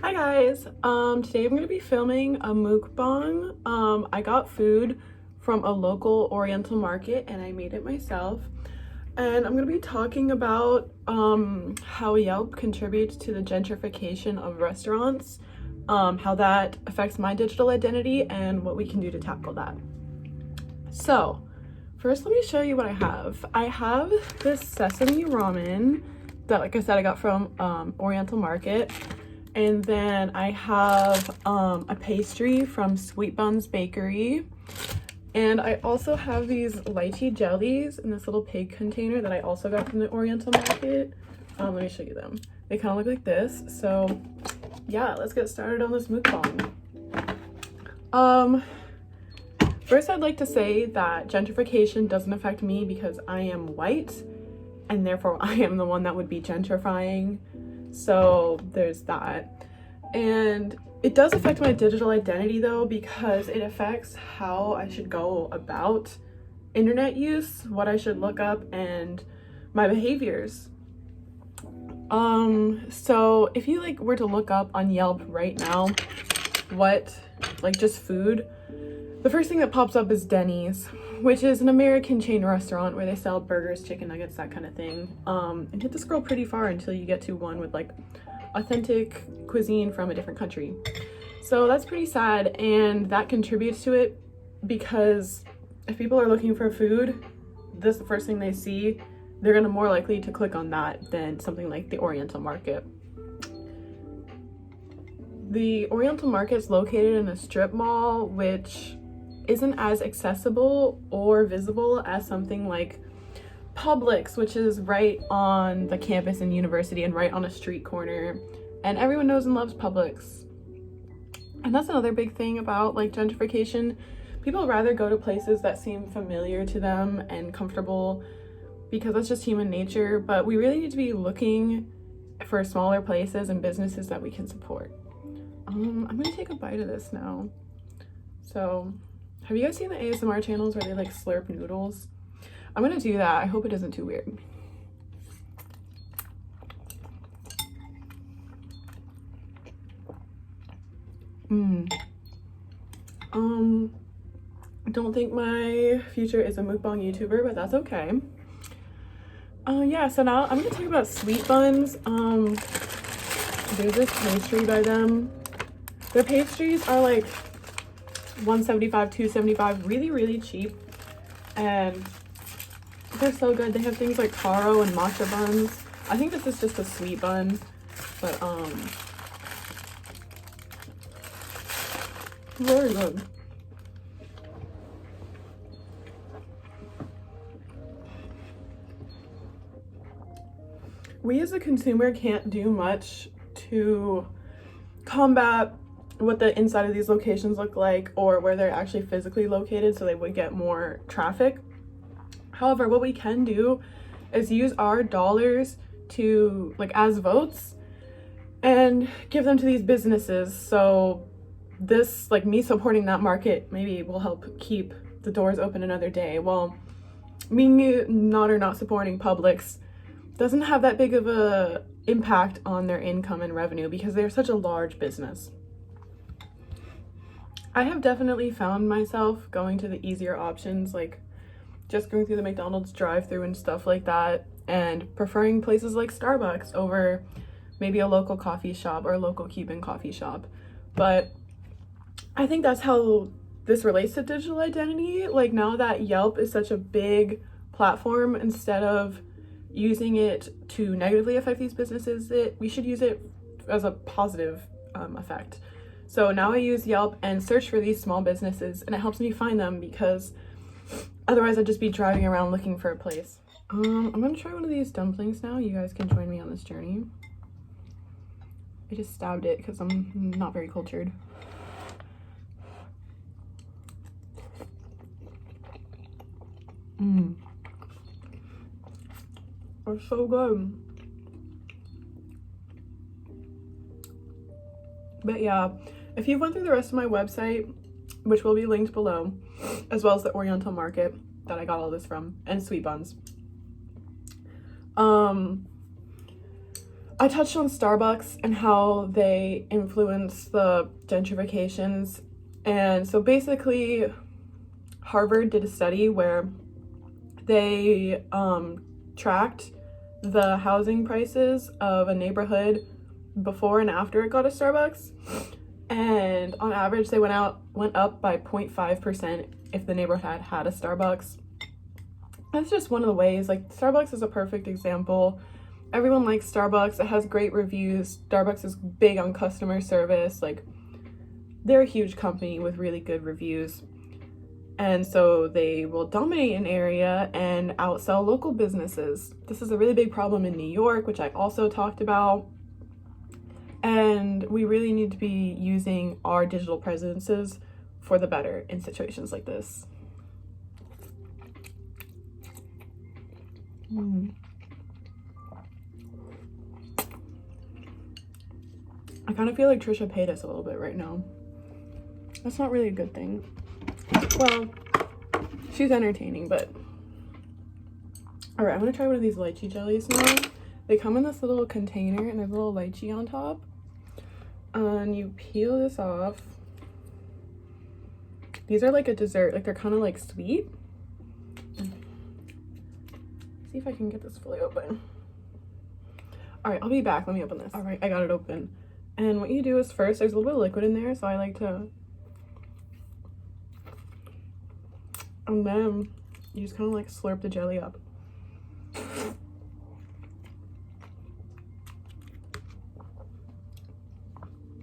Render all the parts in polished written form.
Hi guys, today I'm going to be filming a mukbang. I got food from a local oriental market and I made it myself. And I'm going to be talking about how Yelp contributes to the gentrification of restaurants, how that affects my digital identity, and what we can do to tackle that. So, first let me show you what I have. I have this sesame ramen that, like I said, I got from Oriental Market. And then I have a pastry from Sweet Buns Bakery. And I also have these lychee jellies in this little pig container that I also got from the Oriental Market. Let me show you them. They kind of look like this. So yeah, let's get started on this mukbang. First I'd like to say that gentrification doesn't affect me because I am white and therefore I am the one that would be gentrifying. So there's that. And it does affect my digital identity though, because it affects how I should go about internet use, what I should look up, and my behaviors. So if you were to look up on Yelp right now what just food, the first thing that pops up is Denny's, which is an American chain restaurant where they sell burgers, chicken nuggets, that kind of thing. And hit the scroll pretty far until you get to one with authentic cuisine from a different country. So that's pretty sad, and that contributes to it because if people are looking for food, this is the first thing they see, they're gonna more likely to click on that than something like the Oriental Market. The Oriental Market is located in a strip mall, which isn't as accessible or visible as something like Publix, which is right on the campus and university and right on a street corner, and everyone knows and loves Publix. And that's another big thing about gentrification. People rather go to places that seem familiar to them and comfortable because that's just human nature, but we really need to be looking for smaller places and businesses that we can support. I'm gonna take a bite of this now. So have you guys seen the ASMR channels where they slurp noodles? I'm gonna do that. I hope it isn't too weird. Don't think my future is a mukbang YouTuber, but that's okay. Yeah, so now I'm gonna talk about Sweet Buns. There's this pastry by them. Their pastries are $1.75, $2.75, really cheap, and they're so good. They have things like taro and matcha buns. I think this is just a sweet bun, but very good. We as a consumer can't do much to combat what the inside of these locations look like or where they're actually physically located so they would get more traffic. However, what we can do is use our dollars to as votes and give them to these businesses. So this me supporting that market maybe will help keep the doors open another day. Well, me not supporting Publix doesn't have that big of a impact on their income and revenue because they're such a large business. I have definitely found myself going to the easier options, just going through the McDonald's drive-thru and stuff like that, and preferring places like Starbucks over maybe a local coffee shop or a local Cuban coffee shop. But I think that's how this relates to digital identity. Now that Yelp is such a big platform, instead of using it to negatively affect these businesses, we should use it as a positive effect. So now I use Yelp and search for these small businesses, and it helps me find them because otherwise I'd just be driving around looking for a place. I'm gonna try one of these dumplings now. You guys can join me on this journey. I just stabbed it because I'm not very cultured. They're so good. But yeah, if you've went through the rest of my website, which will be linked below, as well as the Oriental Market that I got all this from, and Sweet Buns, I touched on Starbucks and how they influence the gentrifications. And so basically, Harvard did a study where they tracked the housing prices of a neighborhood before and after it got a Starbucks. And on average, they went up by 0.5% if the neighborhood had a Starbucks. That's just one of the ways. Like, Starbucks is a perfect example. Everyone likes Starbucks. It has great reviews. Starbucks is big on customer service. Like, they're a huge company with really good reviews. And so they will dominate an area and outsell local businesses. This is a really big problem in New York, which I also talked about. And we really need to be using our digital presences for the better in situations like this. I kind of feel like Trisha paid us a little bit right now. That's not really a good thing. Well, she's entertaining, but... Alright, I'm gonna try one of these lychee jellies now. They come in this little container and there's a little lychee on top. And you peel this off. These are like a dessert, like they're kind of like sweet. See if I can get this fully open. Alright, I'll be back. Let me open this. Alright, I got it open. And what you do is first, there's a little bit of liquid in there, so I like to... And then you just kind of like slurp the jelly up.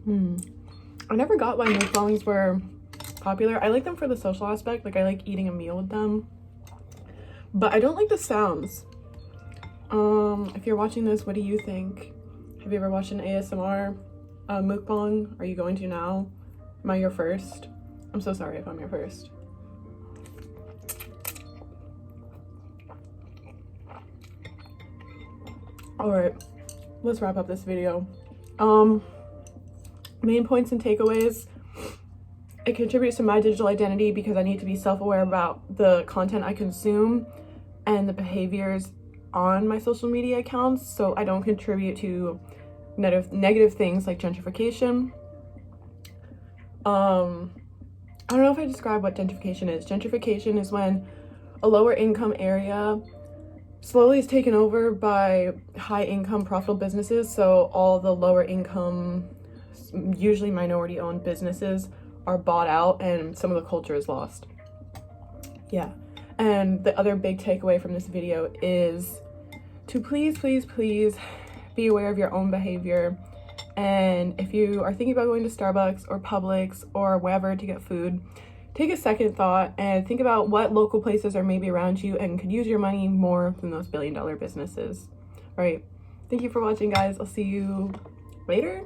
I never got why mukbangs were popular. I like them for the social aspect. Like, I like eating a meal with them. But I don't like the sounds. If you're watching this, what do you think? Have you ever watched an ASMR mukbang? Are you going to now? Am I your first? I'm so sorry if I'm your first. Alright, let's wrap up this video. Main points and takeaways. It contributes to my digital identity because I need to be self-aware about the content I consume and the behaviors on my social media accounts, so I don't contribute to negative things like gentrification. I don't know if I describe what gentrification is. Gentrification is when a lower income area slowly is taken over by high income profitable businesses, so all the lower income, usually minority owned businesses are bought out and some of the culture is lost. Yeah. And the other big takeaway from this video is to please be aware of your own behavior. And if you are thinking about going to Starbucks or Publix or wherever to get food, take a second thought and think about what local places are maybe around you and could use your money more than those billion-dollar businesses. All right. Thank you for watching, guys. I'll see you later.